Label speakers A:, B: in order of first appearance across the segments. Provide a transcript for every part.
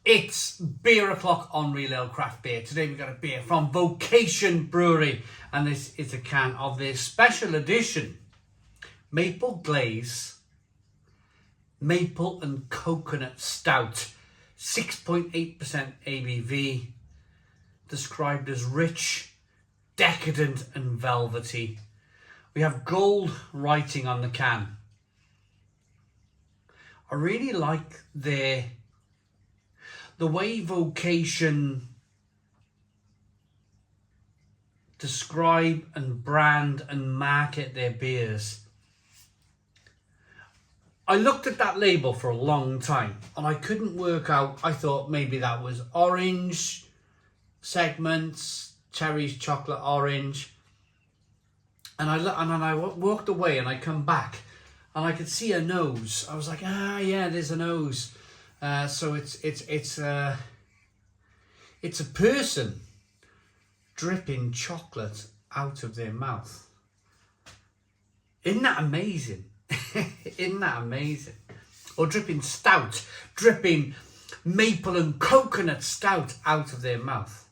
A: It's beer o'clock on Real Ale Craft Beer. Today we've got a beer from Vocation Brewery, and this is a can of their special edition Maple Glaze Maple and Coconut Stout, 6.8% ABV, described as rich, decadent and velvety. We have gold writing on the can. I really like the way Vocation describe and brand and market their beers. I looked at that label for a long time and I couldn't work out. I thought maybe that was orange segments, cherries, chocolate, orange. And I walked away and I come back and I could see a nose. I was like, yeah, there's a nose. So it's a person dripping chocolate out of their mouth. Isn't that amazing? Isn't that amazing? Or dripping maple and coconut stout out of their mouth.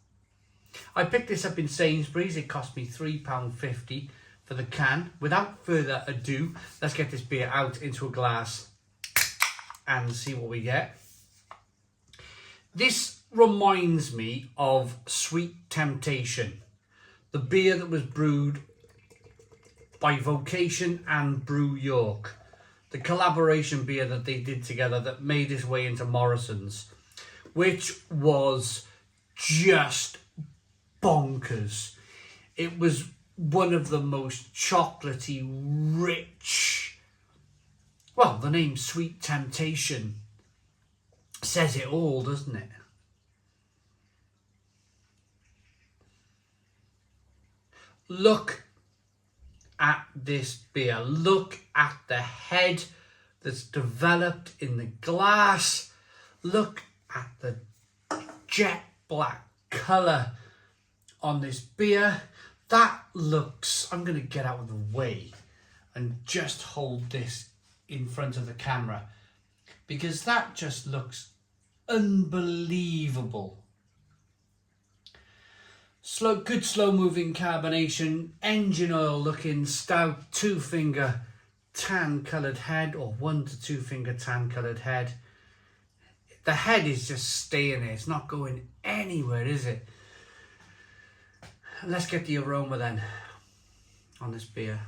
A: I picked this up in Sainsbury's. It cost me £3.50 for the can. Without further ado, let's get this beer out into a glass and see what we get. This reminds me of Sweet Temptation, the beer that was brewed by Vocation and Brew York, the collaboration beer that they did together that made its way into Morrison's, which was just bonkers. It was one of the most chocolatey, rich, well, the name Sweet Temptation says it all, doesn't it? Look at this beer. Look at the head that's developed in the glass. Look at the jet black colour on this beer. That looks... I'm going to get out of the way and just hold this in front of the camera, because that just looks unbelievable. Good slow moving carbonation, engine oil looking stout, 2-finger tan coloured head, or 1 to 2-finger tan coloured head. The head is just staying there, it's not going anywhere, is it? Let's get the aroma then on this beer.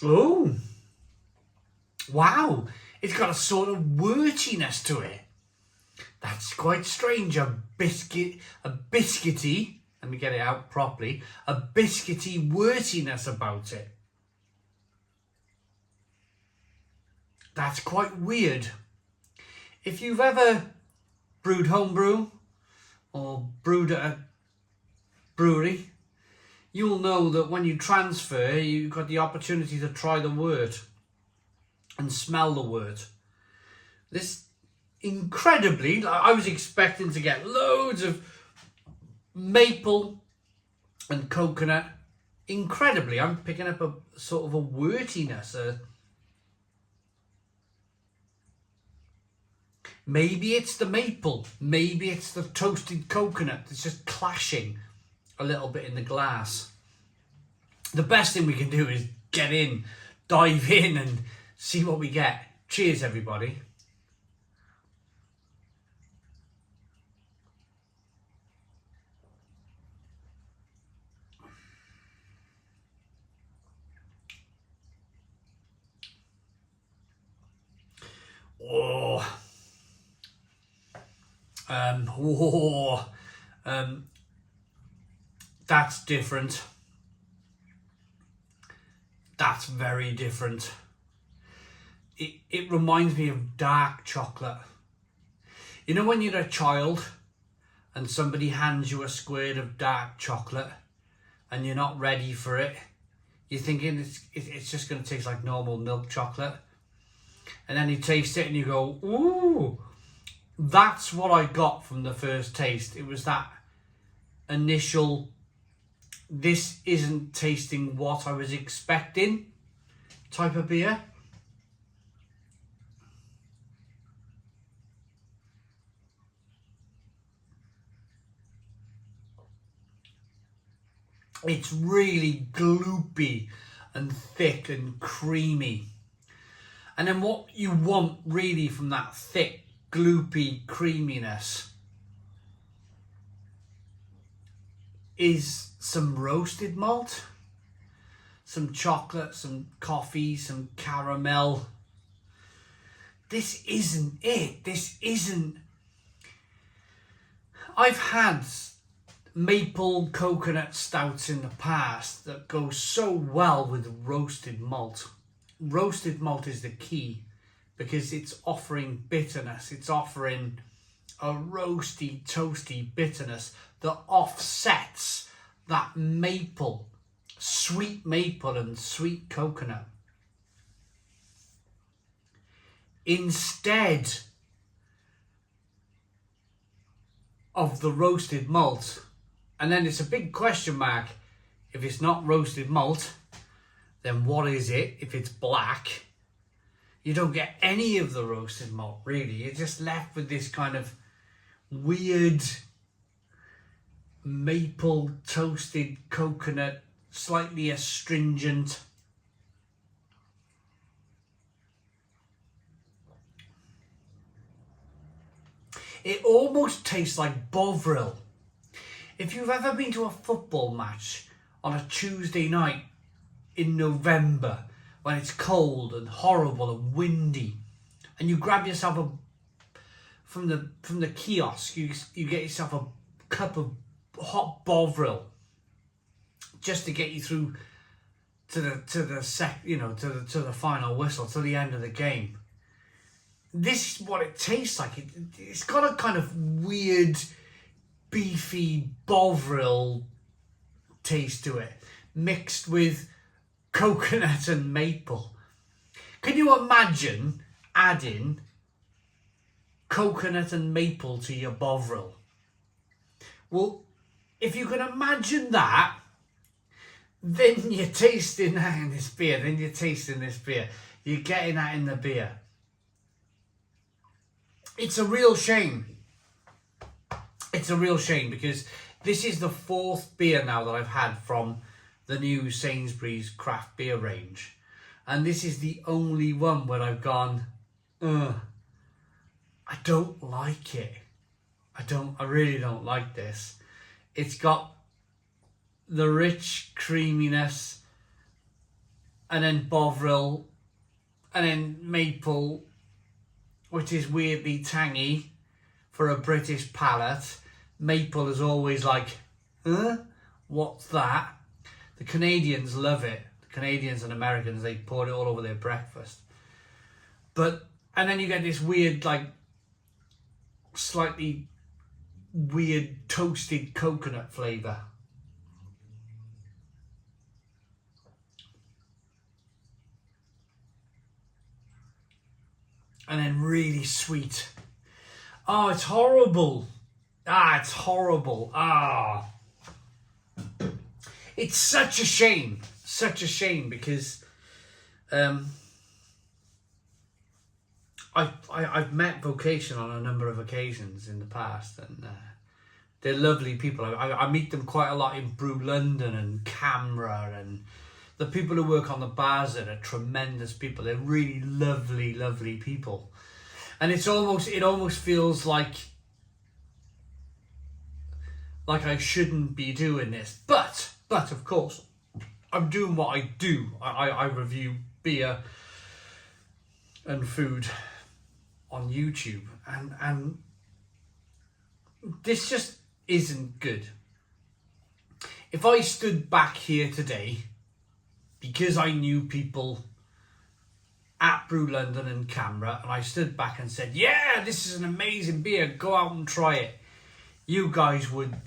A: Oh, wow, it's got a sort of wurtiness to it. That's quite strange. A biscuity, let me get it out properly, a biscuity wurtiness about it. That's quite weird. If you've ever brewed homebrew or brewed at a brewery, you'll know that when you transfer, you've got the opportunity to try the wort and smell the wort. This incredibly, I was expecting to get loads of maple and coconut. Incredibly, I'm picking up a sort of a wurtiness. Maybe it's the maple, maybe it's the toasted coconut that's just clashing a little bit in the glass. The best thing we can do is dive in and see what we get. Cheers, everybody. That's different. That's very different. It reminds me of dark chocolate. You know when you're a child and somebody hands you a square of dark chocolate and you're not ready for it? You're thinking it's just going to taste like normal milk chocolate. And then you taste it and you go, ooh. That's what I got from the first taste. It was that initial, this isn't tasting what I was expecting type of beer. It's really gloopy and thick and creamy. And then what you want really from that thick, gloopy creaminess is some roasted malt, some chocolate, some coffee, some caramel. This isn't it. This isn't. I've had maple coconut stouts in the past that go so well with roasted malt. Roasted malt is the key because it's offering bitterness. It's offering a roasty, toasty bitterness that offsets that maple, sweet maple and sweet coconut. Instead of the roasted malt, and then it's a big question mark. If it's not roasted malt, then what is it? If it's black, you don't get any of the roasted malt, really. You're just left with this kind of weird maple toasted coconut, slightly astringent. It almost tastes like Bovril. If you've ever been to a football match on a Tuesday night in November when it's cold and horrible and windy, and you grab yourself from the kiosk, you get yourself a cup of hot Bovril just to get you through to the final whistle, to the end of the game. This is what it tastes like. It's got a kind of weird, beefy Bovril taste to it, mixed with coconut and maple. Can you imagine adding coconut and maple to your Bovril? Well, if you can imagine that, then you're tasting that in this beer. You're getting that in the beer. It's a real shame. It's a real shame because this is the fourth beer now that I've had from the new Sainsbury's craft beer range. And this is the only one where I've gone, I don't like it. I really don't like this. It's got the rich creaminess and then Bovril and then maple, which is weirdly tangy for a British palate. Maple is always like, what's that? The Canadians love it. The Canadians and Americans, they pour it all over their breakfast. And then you get this weird, like, slightly weird toasted coconut flavour. And then really sweet. Oh, it's horrible. It's horrible. It's such a shame. Such a shame because I've met Vocation on a number of occasions in the past, and they're lovely people. I meet them quite a lot in Brew London and Camera, and the people who work on the bars there are tremendous people. They're really lovely, lovely people. And it almost feels like I shouldn't be doing this. But of course, I'm doing what I do. I review beer and food on YouTube. And this just isn't good. If I stood back here today, because I knew people at Brew London and Camera, and I stood back and said, yeah, this is an amazing beer, go out and try it, you guys you'd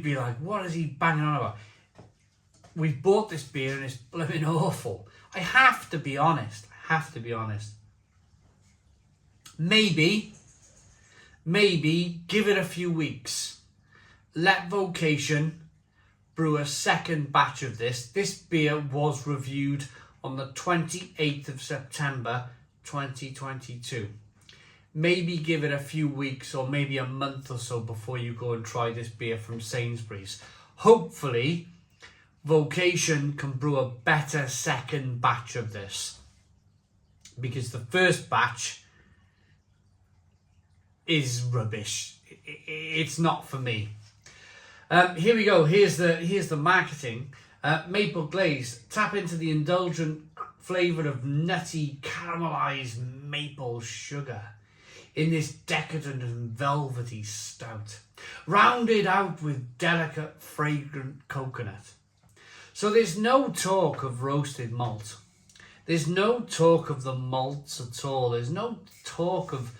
A: be like, what is he banging on about? We've bought this beer and it's blooming awful. I have to be honest. Maybe give it a few weeks. Let Vocation brew a second batch of this. This beer was reviewed on the 28th of September 2022. Maybe give it a few weeks or maybe a month or so before you go and try this beer from Sainsbury's. Hopefully, Vocation can brew a better second batch of this, because the first batch is rubbish. It's not for me. Here we go. Here's the marketing. Maple glaze. Tap into the indulgent flavour of nutty caramelised maple sugar in this decadent and velvety stout, rounded out with delicate, fragrant coconut. So there's no talk of roasted malt. There's no talk of the malts at all. There's no talk of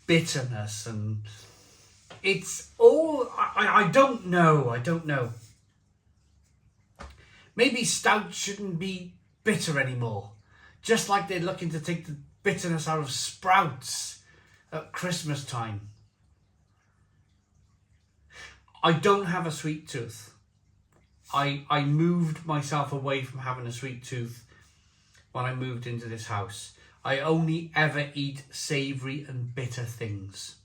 A: bitterness, and it's all, I don't know. Maybe stout shouldn't be bitter anymore. Just like they're looking to take the bitterness out of sprouts at Christmas time. I don't have a sweet tooth. I moved myself away from having a sweet tooth when I moved into this house. I only ever eat savoury and bitter things.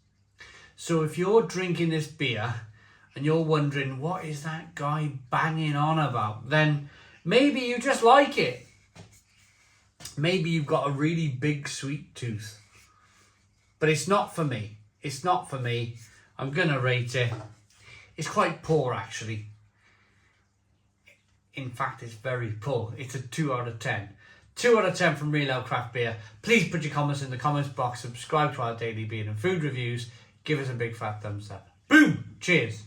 A: So if you're drinking this beer and you're wondering, what is that guy banging on about? Then maybe you just like it. Maybe you've got a really big sweet tooth. But it's not for me. It's not for me. I'm going to rate it. It's quite poor, actually. In fact, it's very poor. It's a 2 out of 10. 2 out of 10 from Real Ale Craft Beer. Please put your comments in the comments box. Subscribe to our daily beer and food reviews. Give us a big fat thumbs up. Boom! Cheers!